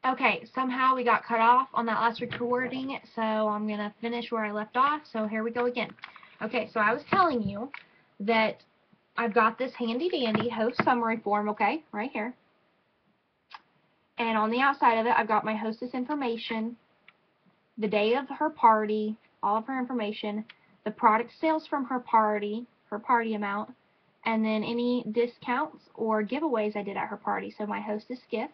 Okay, somehow we got cut off on that last recording, so I'm going to finish where I left off, so here we go again. Okay, so I was telling you that I've got this handy dandy host summary form, okay, right here. And on the outside of it, I've got my hostess information, the day of her party, all of her information, the product sales from her party amount, and then any discounts or giveaways I did at her party. So my hostess gift,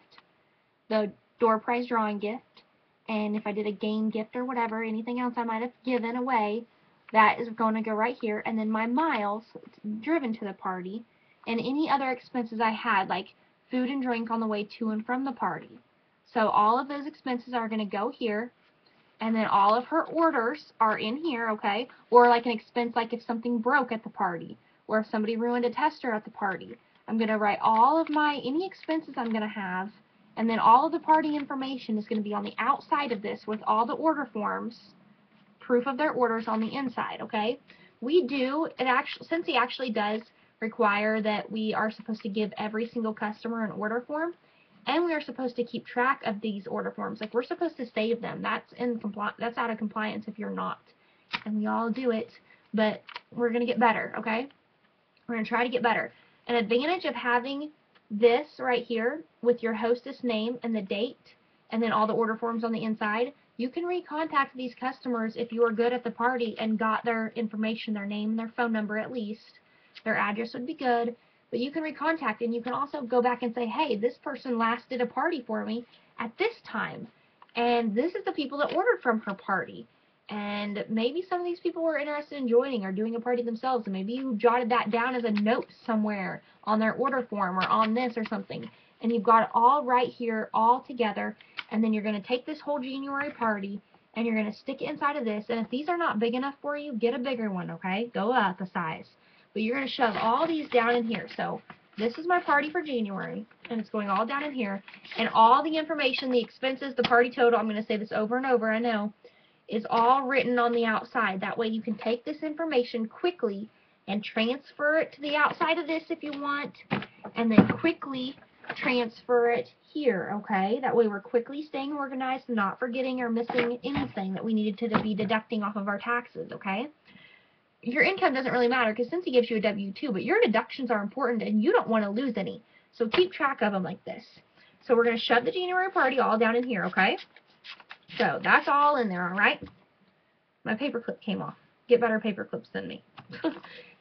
the door prize drawing gift, and if I did a game gift or whatever, anything else I might have given away, that is going to go right here. And then my miles driven to the party, and any other expenses I had, like food and drink on the way to and from the party. So all of those expenses are going to go here, and then all of her orders are in here, okay? Or like an expense, like if something broke at the party, or if somebody ruined a tester at the party. I'm going to write all of any expenses I'm going to have, and then all of the party information is going to be on the outside of this with all the order forms, proof of their orders on the inside, okay? Scentsy actually does require that we are supposed to give every single customer an order form, and we are supposed to keep track of these order forms. Like, we're supposed to save them. That's out of compliance if you're not. And we all do it, but we're going to get better, okay? We're going to try to get better. An advantage of having this right here with your hostess name and the date, and then all the order forms on the inside, you can recontact these customers if you are good at the party and got their information, their name, their phone number at least. Their address would be good, but you can recontact, and you can also go back and say, hey, this person last did a party for me at this time, and this is the people that ordered from her party. And maybe some of these people were interested in joining or doing a party themselves, and maybe you jotted that down as a note somewhere on their order form or on this or something. And you've got it all right here, all together, and then you're going to take this whole January party, and you're going to stick it inside of this. And if these are not big enough for you, get a bigger one, okay? Go up a size. But you're going to shove all these down in here. So this is my party for January, and it's going all down in here. And all the information, the expenses, the party total, I'm going to say this over and over, I know, is all written on the outside. That way you can take this information quickly and transfer it to the outside of this if you want, and then quickly transfer it here, okay? That way we're quickly staying organized, not forgetting or missing anything that we needed to be deducting off of our taxes, okay? Your income doesn't really matter because Scentsy gives you a W-2, but your deductions are important and you don't want to lose any. So keep track of them like this. So we're going to shove the January party all down in here, okay? So that's all in there, alright? My paper clip came off. Get better paper clips than me.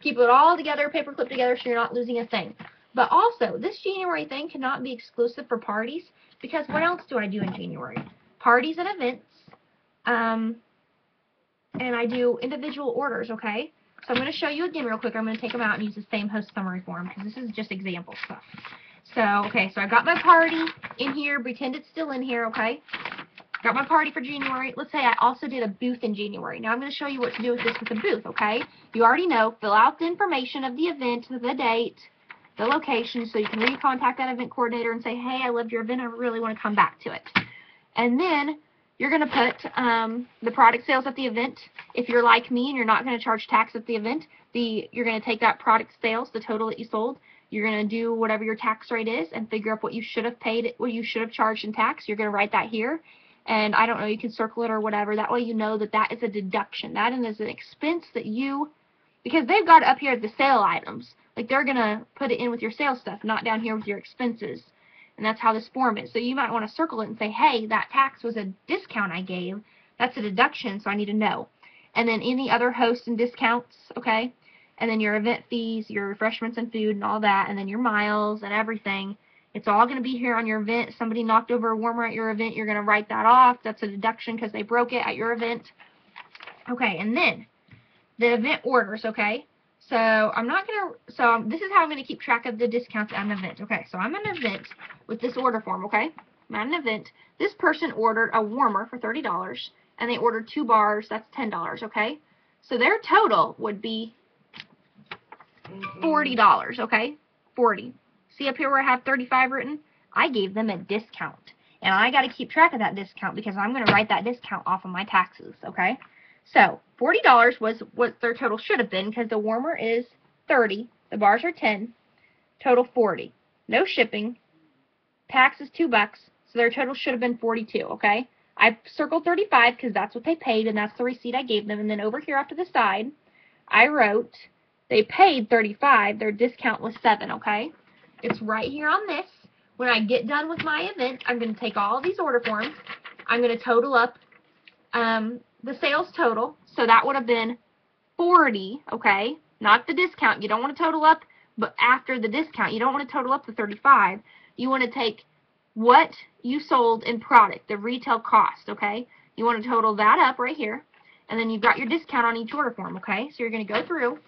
Keep it all together, paper clip together, so you're not losing a thing. But also, this January thing cannot be exclusive for parties, because what else do I do in January? Parties and events, and I do individual orders, okay? So I'm going to show you again real quick. I'm going to take them out and use the same host summary form, because this is just example stuff. So, okay, so I got my party in here. Pretend it's still in here, okay? Got my party for January. Let's say I also did a booth in January. Now I'm going to show you what to do with this with the booth, okay? You already know. Fill out the information of the event, the date, the location, so you can recontact that event coordinator and say, hey, I loved your event. I really want to come back to it. And then you're going to put the product sales at the event. If you're like me and you're not going to charge tax at the event, you're going to take that product sales, the total that you sold. You're going to do whatever your tax rate is and figure out what you should have paid, what you should have charged in tax. You're going to write that here. And I don't know, you can circle it or whatever. That way you know that that is a deduction. That is an expense that because they've got it up here at the sale items. Like, they're going to put it in with your sales stuff, not down here with your expenses. And that's how this form is. So you might want to circle it and say, hey, that tax was a discount I gave. That's a deduction, so I need to know. And then any other hosts and discounts, okay? And then your event fees, your refreshments and food and all that, and then your miles and everything. It's all going to be here on your event. Somebody knocked over a warmer at your event, you're going to write that off. That's a deduction because they broke it at your event. Okay, and then the event orders, okay? So this is how I'm going to keep track of the discounts at an event. Okay, so I'm an event with this order form, okay? I'm at an event. This person ordered a warmer for $30, and they ordered 2 bars. That's $10, okay? So their total would be $40, okay? 40. See up here where I have 35 written? I gave them a discount. And I got to keep track of that discount because I'm going to write that discount off of my taxes, okay? So, $40 was what their total should have been because the warmer is 30, the bars are 10, total 40. No shipping, tax is $2, So their total should have been 42, okay? I circled 35 because that's what they paid, and that's the receipt I gave them. And then over here off to the side, I wrote they paid 35. Their discount was 7, okay? It's right here on this. When I get done with my event, I'm going to take all of these order forms. I'm going to total up the sales total. So that would have been 40, okay? Not the discount. You don't want to total up, but after the discount, you don't want to total up the 35. You want to take what you sold in product, the retail cost, okay? You want to total that up right here, and then you've got your discount on each order form, okay? So you're going to go through,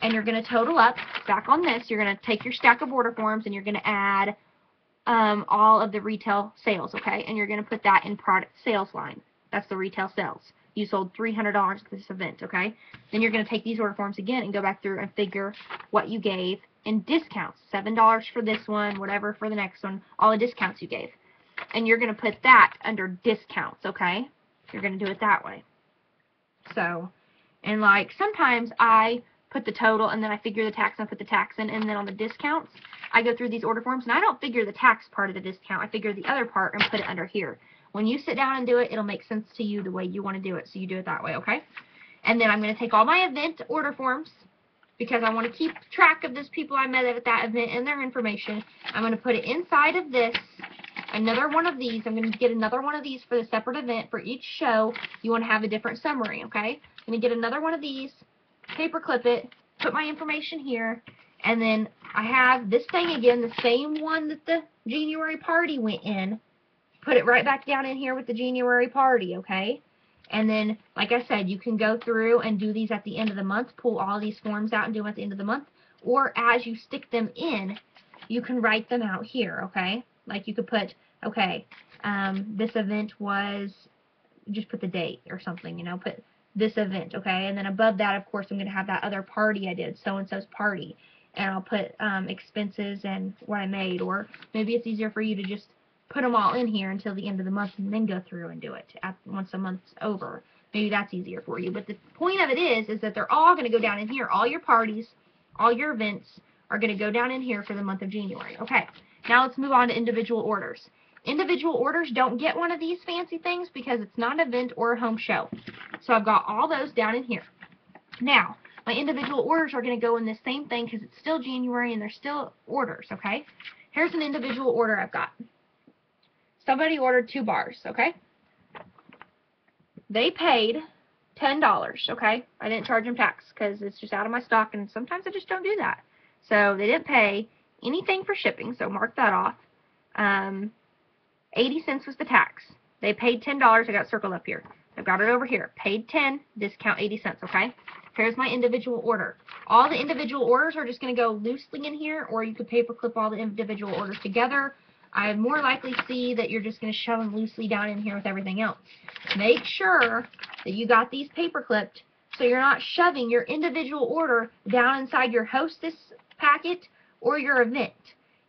and you're going to total up, back on this, you're going to take your stack of order forms, and you're going to add all of the retail sales, okay? And you're going to put that in product sales line. That's the retail sales. You sold $300 at this event, okay? Then you're going to take these order forms again and go back through and figure what you gave in discounts. $7 for this one, whatever for the next one, all the discounts you gave. And you're going to put that under discounts, okay? You're going to do it that way. So, and like sometimes I put the total and then I figure the tax and I put the tax in, and then on the discounts, I go through these order forms and I don't figure the tax part of the discount. I figure the other part and put it under here. When you sit down and do it, it'll make sense to you the way you want to do it, so you do it that way, okay? And then I'm going to take all my event order forms, because I want to keep track of those people I met at that event and their information. I'm going to put it inside of this, another one of these. I'm going to get another one of these for the separate event. For each show, you want to have a different summary, okay? I'm going to get another one of these, paper clip it, put my information here, and then I have this thing again, the same one that the January party went in. Put it right back down in here with the January party, okay? And then, like I said, you can go through and do these at the end of the month, pull all these forms out and do them at the end of the month. Or as you stick them in, you can write them out here, okay? Like you could put, okay, this event was, just put the date or something, you know, put this event, okay? And then above that, of course, I'm going to have that other party I did, so-and-so's party. And I'll put expenses and what I made. Or maybe it's easier for you to just put them all in here until the end of the month and then go through and do it once a month's over. Maybe that's easier for you. But the point of it is that they're all going to go down in here. All your parties, all your events are going to go down in here for the month of January. Okay, now let's move on to individual orders. Individual orders don't get one of these fancy things because it's not an event or a home show. So I've got all those down in here. Now, my individual orders are going to go in this same thing because it's still January and they're still orders, okay? Here's an individual order I've got. Somebody ordered 2 bars, okay? They paid $10, okay? I didn't charge them tax because it's just out of my stock, and sometimes I just don't do that. So they didn't pay anything for shipping, so mark that off. 80 cents was the tax. They paid $10. I got it circled up here. I've got it over here. Paid 10, discount 80 cents, okay? Here's my individual order. All the individual orders are just going to go loosely in here, or you could paperclip all the individual orders together. I more likely see that you're just going to shove them loosely down in here with everything else. Make sure that you got these paper clipped so you're not shoving your individual order down inside your hostess packet or your event.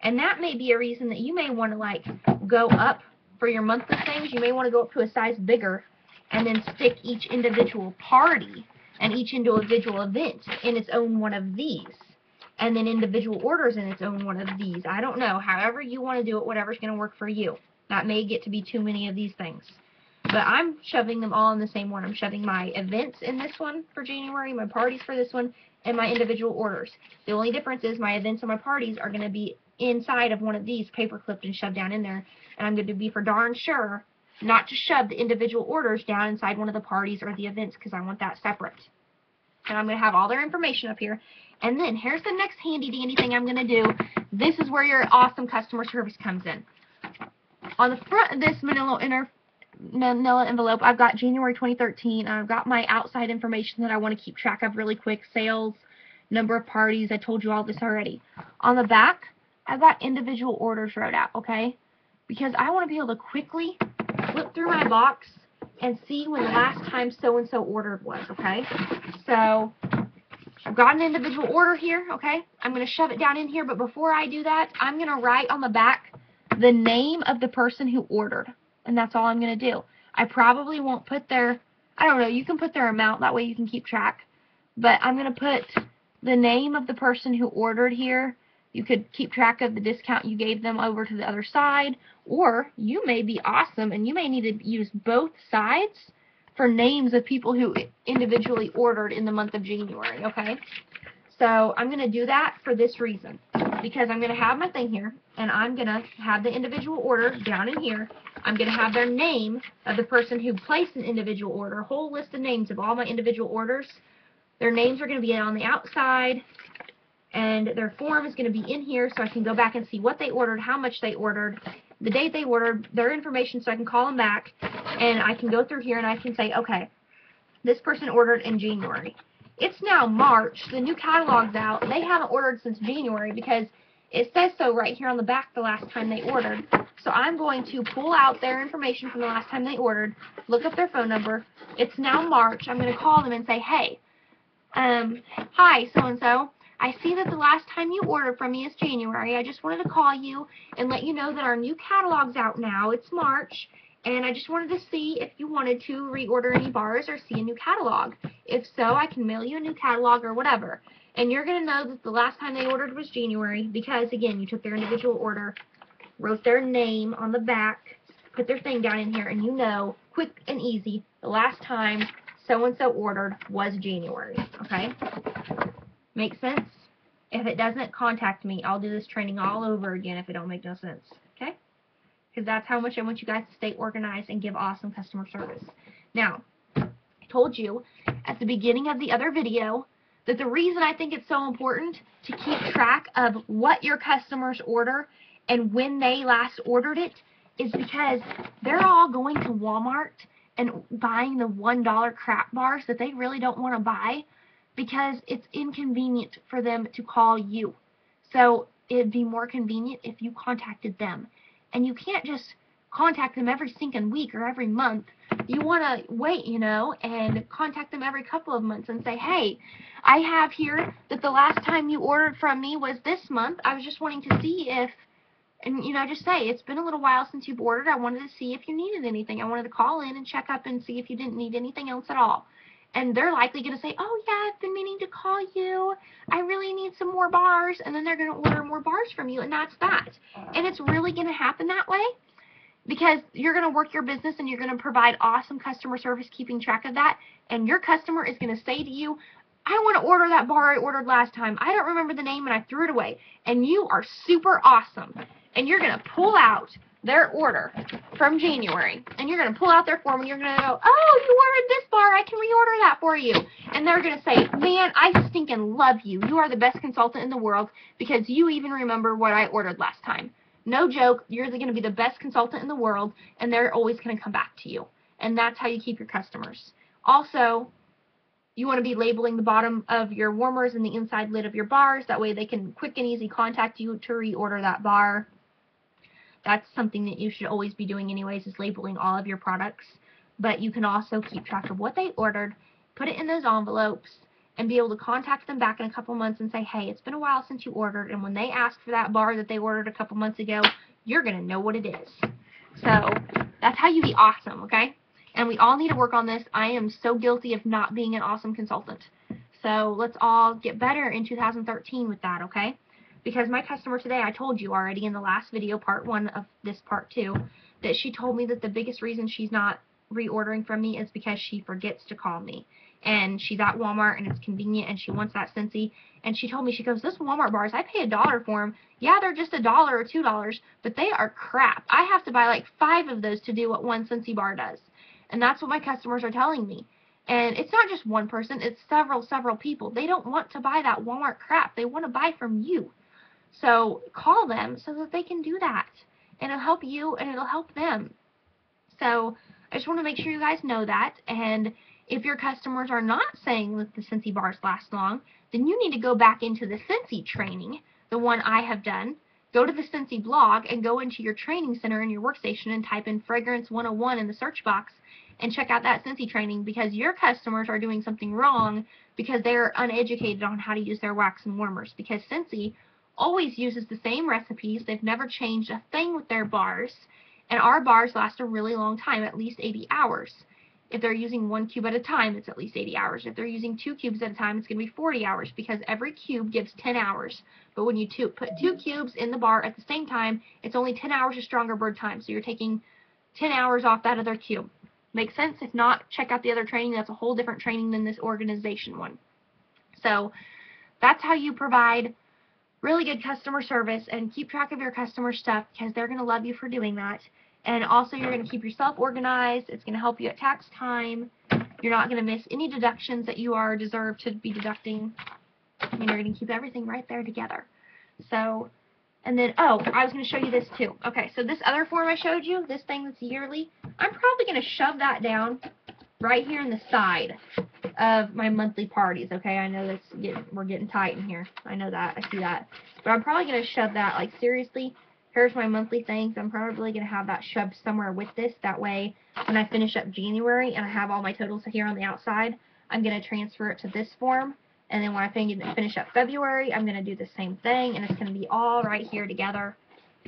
And that may be a reason that you may want to like go up for your monthly things. You may want to go up to a size bigger and then stick each individual party and each individual event in its own one of these. And then individual orders in its own one of these. I don't know. However you want to do it, whatever's going to work for you. That may get to be too many of these things. But I'm shoving them all in the same one. I'm shoving my events in this one for January, my parties for this one, and my individual orders. The only difference is my events and my parties are going to be inside of one of these, paper clipped and shoved down in there. And I'm going to be for darn sure not to shove the individual orders down inside one of the parties or the events because I want that separate. And I'm going to have all their information up here. And then here's the next handy dandy thing I'm going to do. This is where your awesome customer service comes in. On the front of this manila envelope, I've got January 2013. I've got my outside information that I want to keep track of really quick. Sales, number of parties. I told you all this already. On the back, I've got individual orders wrote out, okay? Because I want to be able to quickly flip through my box and see when the last time so-and-so ordered was, okay? So I've got an individual order here, okay? I'm going to shove it down in here, but before I do that, I'm going to write on the back the name of the person who ordered, and that's all I'm going to do. I probably won't put their, I don't know, you can put their amount, that way you can keep track, but I'm going to put the name of the person who ordered here You could keep track of the discount you gave them over to the other side, or you may be awesome and you may need to use both sides for names of people who individually ordered in the month of January, okay? So I'm going to do that for this reason, because I'm going to have my thing here, and I'm going to have the individual order down in here. I'm going to have their name of the person who placed an individual order, a whole list of names of all my individual orders. Their names are going to be on the outside, and their form is going to be in here so I can go back and see what they ordered, how much they ordered, the date they ordered, their information, so I can call them back, and I can go through here and I can say, okay, this person ordered in January. It's now March. The new catalog's out. They haven't ordered since January because it says so right here on the back the last time they ordered. So I'm going to pull out their information from the last time they ordered, look up their phone number. It's now March. I'm going to call them and say, hey, hi, so-and-so. I see that the last time you ordered from me is January. I just wanted to call you and let you know that our new catalog's out now. It's March. And I just wanted to see if you wanted to reorder any bars or see a new catalog. If so, I can mail you a new catalog or whatever. And you're going to know that the last time they ordered was January because, again, you took their individual order, wrote their name on the back, put their thing down in here, and you know, quick and easy, the last time so-and-so ordered was January. Okay? Make sense? If it doesn't, contact me. I'll do this training all over again if it don't make no sense. Okay? Because that's how much I want you guys to stay organized and give awesome customer service. Now, I told you at the beginning of the other video that the reason I think it's so important to keep track of what your customers order and when they last ordered it is because they're all going to Walmart and buying the $1 crap bars that they really don't want to buy because it's inconvenient for them to call you. So it'd be more convenient if you contacted them. And you can't just contact them every stinking week or every month. You want to wait, you know, and contact them every couple of months and say, hey, I have here that the last time you ordered from me was this month. I was just wanting to see if, and, you know, just say, it's been a little while since you've ordered. I wanted to see if you needed anything. I wanted to call in and check up and see if you didn't need anything else at all. And they're likely going to say, oh, yeah, I've been meaning to call you. I really need some more bars. And then they're going to order more bars from you, and that's that. And it's really going to happen that way because you're going to work your business and you're going to provide awesome customer service keeping track of that. And your customer is going to say to you, I want to order that bar I ordered last time. I don't remember the name and I threw it away. And you are super awesome. And you're going to pull out their order from January, and you're going to pull out their form, and you're going to go, oh, you ordered this bar, I can reorder that for you. And they're going to say, man, I stinking love you. You are the best consultant in the world because you even remember what I ordered last time. No joke, you're going to be the best consultant in the world, and they're always going to come back to you. And that's how you keep your customers. Also, you want to be labeling the bottom of your warmers and the inside lid of your bars. That way they can quick and easy contact you to reorder that bar. That's something that you should always be doing anyways, is labeling all of your products. But you can also keep track of what they ordered, put it in those envelopes, and be able to contact them back in a couple months and say, hey, it's been a while since you ordered, and when they ask for that bar that they ordered a couple months ago, you're going to know what it is. So that's how you be awesome, okay? And we all need to work on this. I am so guilty of not being an awesome consultant. So let's all get better in 2013 with that, okay? Because my customer today, I told you already in the last video, part 1 of this part 2, that she told me that the biggest reason she's not reordering from me is because she forgets to call me. And she's at Walmart and it's convenient and she wants that Scentsy. And she told me, she goes, those Walmart bars, I pay $1 for them. Yeah, they're just $1 or $2, but they are crap. I have to buy like 5 of those to do what one Scentsy bar does. And that's what my customers are telling me. And it's not just one person, it's several people. They don't want to buy that Walmart crap. They want to buy from you. So call them so that they can do that. And it'll help you and it'll help them. So I just want to make sure you guys know that. And if your customers are not saying that the Scentsy bars last long, then you need to go back into the Scentsy training, the one I have done. Go to the Scentsy blog and go into your training center in your workstation and type in Fragrance 101 in the search box and check out that Scentsy training, because your customers are doing something wrong because they're uneducated on how to use their wax and warmers. Because Scentsy always uses the same recipes. They've never changed a thing with their bars. And our bars last a really long time, at least 80 hours. If they're using 1 cube at a time, it's at least 80 hours. If they're using 2 cubes at a time, it's going to be 40 hours because every cube gives 10 hours. But when you put 2 cubes in the bar at the same time, it's only 10 hours of Stronger Bird time. So you're taking 10 hours off that other cube. Make sense? If not, check out the other training. That's a whole different training than this organization one. So that's how you provide really good customer service and keep track of your customer stuff, because they're going to love you for doing that. And also, you're going to keep yourself organized. It's going to help you at tax time. You're not going to miss any deductions that you are deserved to be deducting. And you're going to keep everything right there together. So, and then, oh, I was going to show you this too. Okay, so this other form I showed you, this thing that's yearly, I'm probably going to shove that down right here in the side of my monthly parties. Okay, I know we're getting tight in here. I know that. I see that. But I'm probably going to shove that, like, seriously, here's my monthly things. I'm probably going to have that shoved somewhere with this. That way, when I finish up January and I have all my totals here on the outside, I'm going to transfer it to this form. And then when I finish up February, I'm going to do the same thing. And it's going to be all right here together.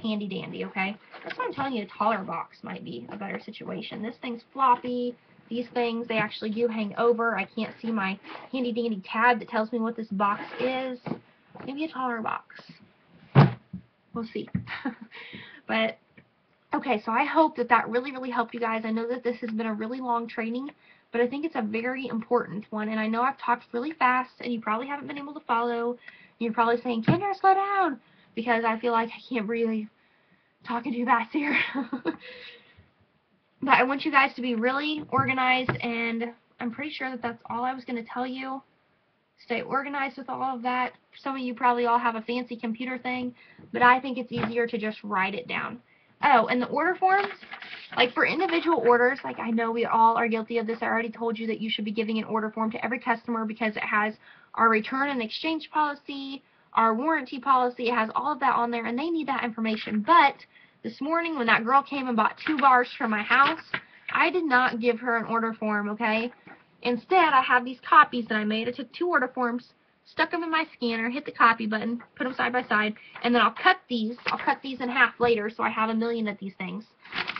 Handy dandy, okay? That's why I'm telling you a taller box might be a better situation. This thing's floppy. These things, they actually do hang over. I can't see my handy dandy tab that tells me what this box is. Maybe a taller box. We'll see. But, okay, so I hope that really, really helped you guys. I know that this has been a really long training, but I think it's a very important one. And I know I've talked really fast, and you probably haven't been able to follow. You're probably saying, Kendra, slow down, because I feel like I can't really talk too fast here. But I want you guys to be really organized, and I'm pretty sure that that's all I was going to tell you. Stay organized with all of that. Some of you probably all have a fancy computer thing, but I think it's easier to just write it down. Oh, and the order forms, like for individual orders, like I know we all are guilty of this. I already told you that you should be giving an order form to every customer because it has our return and exchange policy, our warranty policy. It has all of that on there, and they need that information. But this morning when that girl came and bought 2 bars from my house, I did not give her an order form, okay? Instead, I have these copies that I made. I took 2 order forms, stuck them in my scanner, hit the copy button, put them side by side, and then I'll cut these in half later so I have 1,000,000 of these things.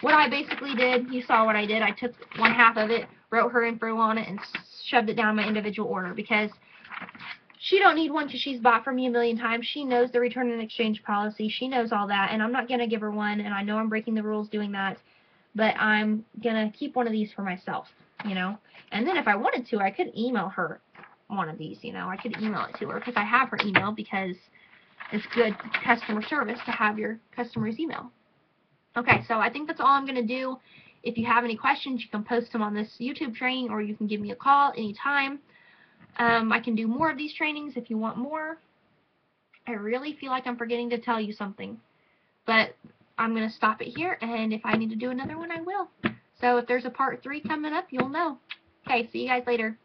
What I basically did, you saw what I did, I took 1/2 of it, wrote her info on it, and shoved it down my individual order because she don't need one because she's bought from me 1,000,000 times. She knows the return and exchange policy. She knows all that, and I'm not going to give her one, and I know I'm breaking the rules doing that, but I'm going to keep one of these for myself, you know. And then if I wanted to, I could email her one of these, you know. I could email it to her because I have her email because it's good customer service to have your customer's email. Okay, so I think that's all I'm going to do. If you have any questions, you can post them on this YouTube training, or you can give me a call anytime. I can do more of these trainings if you want more. I really feel like I'm forgetting to tell you something, but I'm going to stop it here, and if I need to do another one, I will. So if there's a part 3 coming up, you'll know. Okay, see you guys later.